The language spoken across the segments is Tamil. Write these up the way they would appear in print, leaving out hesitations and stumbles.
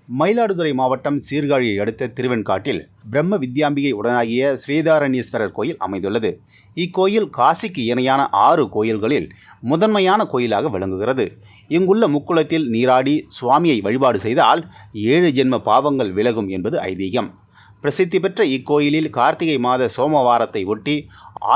மயிலாடுதுறை மாவட்டம் சீர்காழியை அடுத்த திருவெண்காட்டில் பிரம்ம வித்யாம்பிகை உடனாகிய ஸ்வேதாரண்யேஸ்வரர் கோயில் அமைந்துள்ளது. இக்கோயில் காசிக்கு இணையான 6 கோயில்களில் முதன்மையான கோயிலாக விளங்குகிறது. இங்குள்ள முக்குளத்தில் நீராடி சுவாமியை வழிபாடு செய்தால் 7 ஜென்ம பாவங்கள் விலகும் என்பது ஐதீகம். பிரசித்தி பெற்ற இக்கோயிலில் கார்த்திகை மாத சோமவாரத்தை ஒட்டி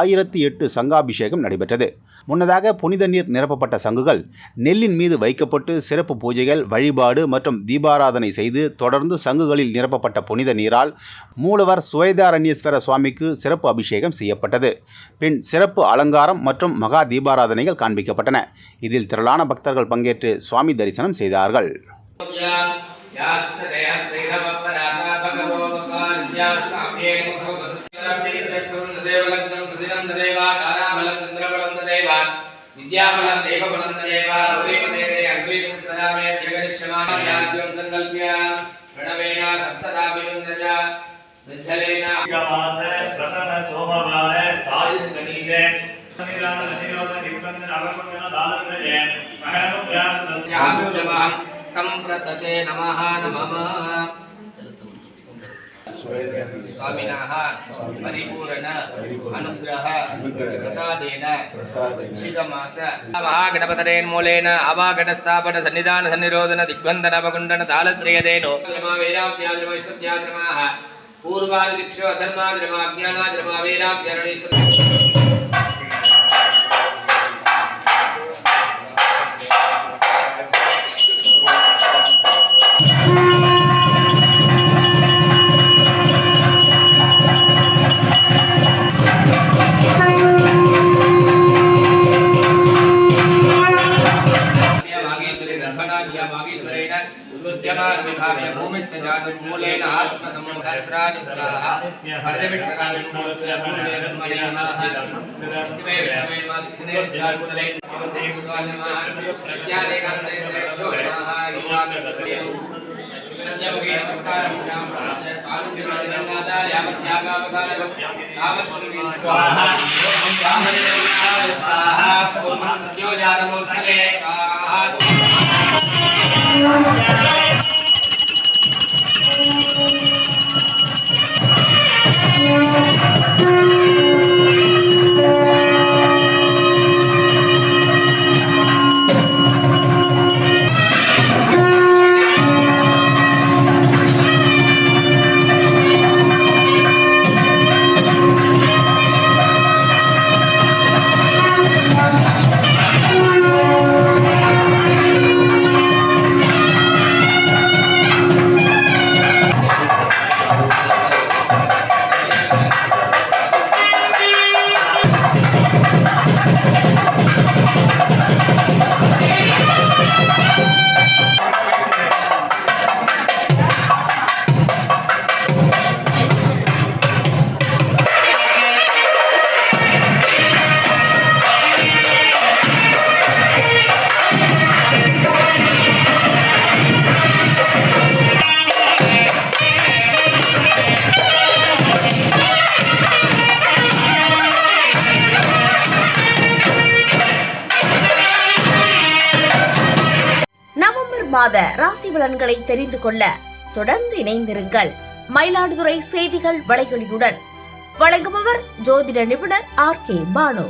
1008 சங்காபிஷேகம் நடைபெற்றது. முன்னதாக புனித நீர் நிரப்பப்பட்ட சங்குகள் நெல்லின் மீது வைக்கப்பட்டு சிறப்பு பூஜைகள், வழிபாடு மற்றும் தீபாராதனை செய்து தொடர்ந்து சங்குகளில் நிரப்பப்பட்ட புனித நீரால் மூலவர் ஸ்வேதாரண்யேஸ்வர சுவாமிக்கு சிறப்பு அபிஷேகம் செய்யப்பட்டது. பின் சிறப்பு அலங்காரம் மற்றும் மகா தீபாராதனைகள் காண்பிக்கப்பட்டன. இதில் திரளான பக்தர்கள் பங்கேற்று சுவாமி தரிசனம் செய்தார்கள். विद्याबलं देवबलं देव गौरीपदेते अग्निं सदामे जगरिष्यमान् याज्ञं संकल्प्य प्रणवेन सप्तदाभिनन्दज विद्धलेन यावात प्रथम सोमवार तायुं गणीजे समीरान निरोध दिक्बंधन अवकुंडन दालत्रये महसुभ्यां संप्रतते नमः नमः स्वामिनः परिपूर्ण अनुग्रह प्रसादेन शिवमास महागणपतरेन्मूलेन अवागणस्थापन सन्निधान सन्निरोधन दिग्बन्धन अवकुण्डन तालत्रयदेनो वैराग्याद्रमैश्वर्याद्रमाः पूर्वादिक्षो अधर्माद्रमा अज्ञानाद्रमा वैराग्यारणीश्वर मूलेन आत्मसमुद्रानि स्वाहा हरदेविट्टकानि मूले मणिमः शिवे विष्णवे मादिक्षणे जातुले देवकालमः प्रत्यादेकान्ते जोमः ईशानस्तेनु नमस्ते नमस्कारं नामस्य स्वामिनादा यावत्यागावसानकं तावत्पुरुषे स्वाहा स्वाहा ओम सत्योजातमूर्तये स्वाहा மாத ராசி பலன்களை தெரிந்து கொள்ள தொடர்ந்து இணைந்திருங்கள். மயிலாடுதுறை செய்திகள் வலையொலியுடன் வழங்குபவர் ஜோதிட நிபுணர் RK பானு.